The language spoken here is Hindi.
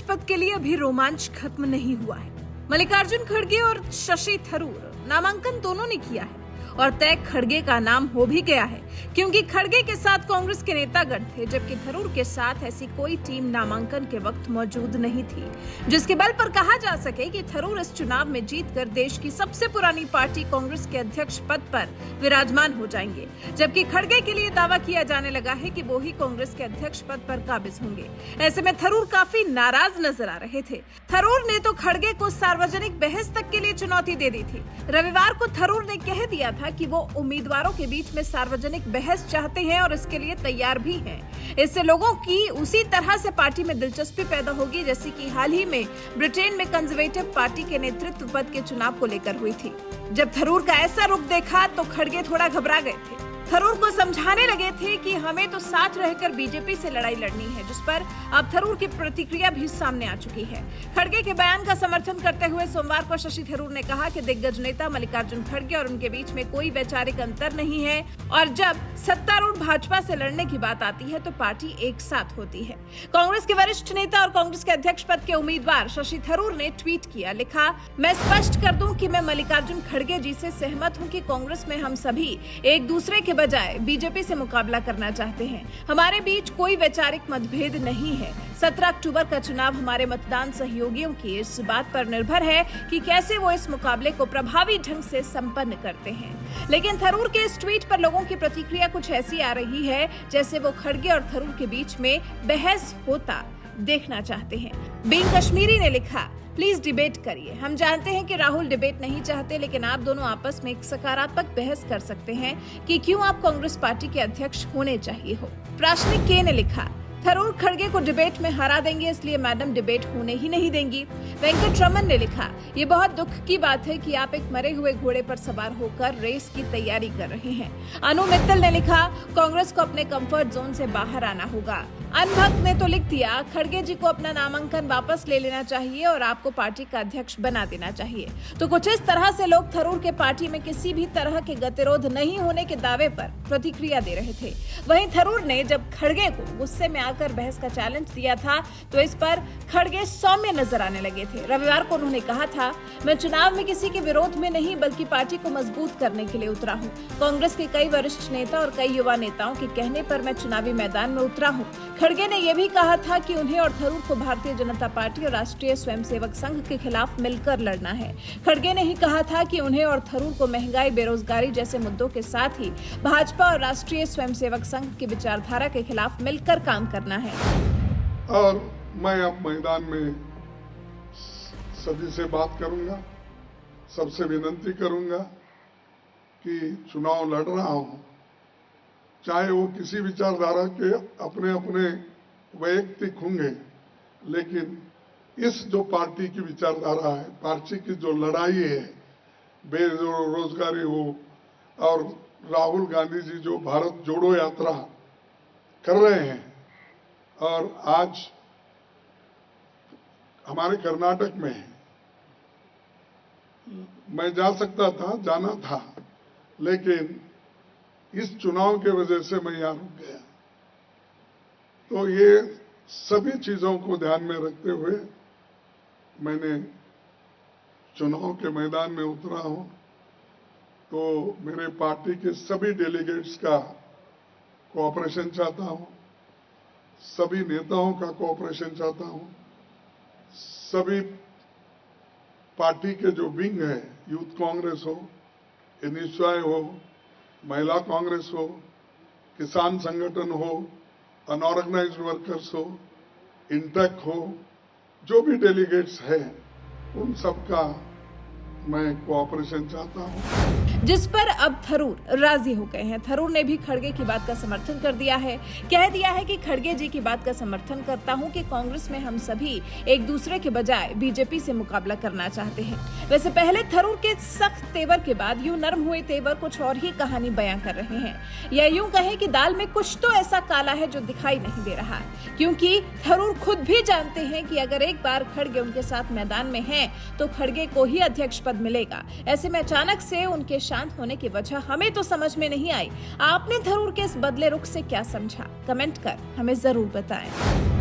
अध्यक्ष पद के लिए अभी रोमांच खत्म नहीं हुआ है। मल्लिकार्जुन खड़गे और शशि थरूर नामांकन दोनों ने किया है और तय खड़गे का नाम हो भी गया है, क्योंकि खड़गे के साथ कांग्रेस के नेतागण थे, जबकि थरूर के साथ ऐसी कोई टीम नामांकन के वक्त मौजूद नहीं थी जिसके बल पर कहा जा सके कि थरूर इस चुनाव में जीतकर देश की सबसे पुरानी पार्टी कांग्रेस के अध्यक्ष पद पर विराजमान हो जाएंगे, जबकि खड़गे के लिए दावा किया जाने लगा है कि वो ही कांग्रेस के अध्यक्ष पद पर काबिज होंगे। ऐसे में थरूर काफी नाराज नजर आ रहे थे। थरूर ने तो खड़गे को सार्वजनिक बहस तक के लिए चुनौती दे दी थी। रविवार को थरूर ने कह दिया था कि वो उम्मीदवारों के बीच में सार्वजनिक बहस चाहते हैं और इसके लिए तैयार भी हैं। इससे लोगों की उसी तरह से पार्टी में दिलचस्पी पैदा होगी जैसी कि हाल ही में ब्रिटेन में कंजर्वेटिव पार्टी के नेतृत्व पद के चुनाव को लेकर हुई थी। जब थरूर का ऐसा रुख देखा तो खड़गे थोड़ा घबरा गए थे। थरूर को समझाने लगे थे कि हमें तो साथ रहकर बीजेपी से लड़ाई लड़नी है, जिस पर अब थरूर की प्रतिक्रिया भी सामने आ चुकी है। खड़गे के बयान का समर्थन करते हुए सोमवार को शशि थरूर ने कहा कि दिग्गज नेता मल्लिकार्जुन खड़गे और उनके बीच में कोई वैचारिक अंतर नहीं है और जब सत्तारूढ़ भाजपा से लड़ने की बात आती है तो पार्टी एक साथ होती है। कांग्रेस के वरिष्ठ नेता और कांग्रेस के अध्यक्ष पद के उम्मीदवार शशि थरूर ने ट्वीट किया, लिखा, मैं स्पष्ट कर दूं कि मैं मल्लिकार्जुन खड़गे जी से सहमत हूं कि कांग्रेस में हम सभी एक दूसरे के बजाय बीजेपी से मुकाबला करना चाहते हैं। हमारे बीच कोई वैचारिक मतभेद नहीं है। 17 अक्टूबर का चुनाव हमारे मतदान सहयोगियों की इस बात पर निर्भर है कि कैसे वो इस मुकाबले को प्रभावी ढंग से संपन्न करते हैं। लेकिन थरूर के इस ट्वीट पर लोगों की प्रतिक्रिया कुछ ऐसी आ रही है जैसे वो खड़गे और थरूर के बीच में बहस होता देखना चाहते हैं। बींग कश्मीरी ने लिखा, प्लीज डिबेट करिए। हम जानते हैं कि राहुल डिबेट नहीं चाहते, लेकिन आप दोनों आपस में एक सकारात्मक बहस कर सकते हैं कि क्यों आप कांग्रेस पार्टी के अध्यक्ष होने चाहिए हो। प्राश्निक के ने लिखा, थरूर खड़गे को डिबेट में हरा देंगे, इसलिए मैडम डिबेट होने ही नहीं देंगी। वेंकट रमन ने लिखा, ये बहुत दुख की बात है कि आप एक मरे हुए घोड़े पर सवार होकर रेस की तैयारी कर रहे हैं। अनु मित्तल ने लिखा, कांग्रेस को अपने कंफर्ट जोन से बाहर आना होगा। अनभक्त ने तो लिख दिया, खड़गे जी को अपना नामांकन वापस ले लेना चाहिए और आपको पार्टी का अध्यक्ष बना देना चाहिए। तो कुछ इस तरह से लोग थरूर के पार्टी में किसी भी तरह के गतिरोध नहीं होने के दावे पर प्रतिक्रिया दे रहे थे। वहीं थरूर ने जब खड़गे को गुस्से में आकर बहस का चैलेंज दिया था तो इस पर खड़गे सौम्य नजर आने लगे थे। रविवार को उन्होंने कहा था, मैं चुनाव में किसी के विरोध में नहीं बल्कि पार्टी को मजबूत करने के लिए उतरा हूँ। कांग्रेस के कई वरिष्ठ नेता और कई युवा नेताओं के कहने पर मैं चुनावी मैदान में उतरा हूँ। खड़गे ने यह भी कहा था कि उन्हें और थरूर को भारतीय जनता पार्टी और राष्ट्रीय स्वयंसेवक संघ के खिलाफ मिलकर लड़ना है। खड़गे ने ही कहा था कि उन्हें और थरूर को महंगाई, बेरोजगारी जैसे मुद्दों के साथ ही भाजपा और राष्ट्रीय स्वयंसेवक संघ की विचारधारा के खिलाफ मिलकर काम करना है। और मैं अब मैदान में सभी से बात करूंगा, सबसे विनती करूंगा कि चुनाव लड़ रहा हूं, चाहे वो किसी विचारधारा के अपने अपने वैयक्तिक होंगे, लेकिन इस जो पार्टी की विचारधारा है, पार्टी की जो लड़ाई है, बेरोजगारी हो और राहुल गांधी जी जो भारत जोड़ो यात्रा कर रहे हैं और आज हमारे कर्नाटक में मैं जा सकता था, जाना था, लेकिन इस चुनाव के वजह से मैं यहां रुक गया। तो ये सभी चीजों को ध्यान में रखते हुए मैंने चुनाव के मैदान में उतरा हूं। तो मेरे पार्टी के सभी डेलीगेट्स का कोऑपरेशन चाहता हूं, सभी नेताओं का कोऑपरेशन चाहता हूं, सभी पार्टी के जो विंग है, यूथ कांग्रेस हो, एनएसवाई हो, महिला कांग्रेस हो, किसान संगठन हो, अनऑर्गेनाइज्ड वर्कर्स हो, इंटेक हो, जो भी डेलीगेट्स हैं उन सबका मैं कोऑपरेशन चाहता हूं। जिस पर अब थरूर राजी हो गए हैं। थरूर ने भी खड़गे की बात का समर्थन कर दिया है, कह दिया है कि खड़गे जी की बात का समर्थन करता हूं कि कांग्रेस में हम सभी एक दूसरे के बजाय बीजेपी से मुकाबला करना चाहते हैं। वैसे पहले थरूर के सख्त तेवर के बाद यूं नरम हुए तेवर कुछ और ही कहानी बयां कर रहे हैं, या यूं कहें कि दाल में कुछ तो ऐसा काला है जो दिखाई नहीं दे रहा, क्योंकि थरूर खुद भी जानते हैं कि अगर एक बार खड़गे उनके साथ मैदान में हैं तो खड़गे को ही अध्यक्ष पद मिलेगा। ऐसे में अचानक से उनके शांत होने की वजह हमें तो समझ में नहीं आई। आपने थरूर के इस बदले रुख से क्या समझा? कमेंट कर हमें जरूर बताएं।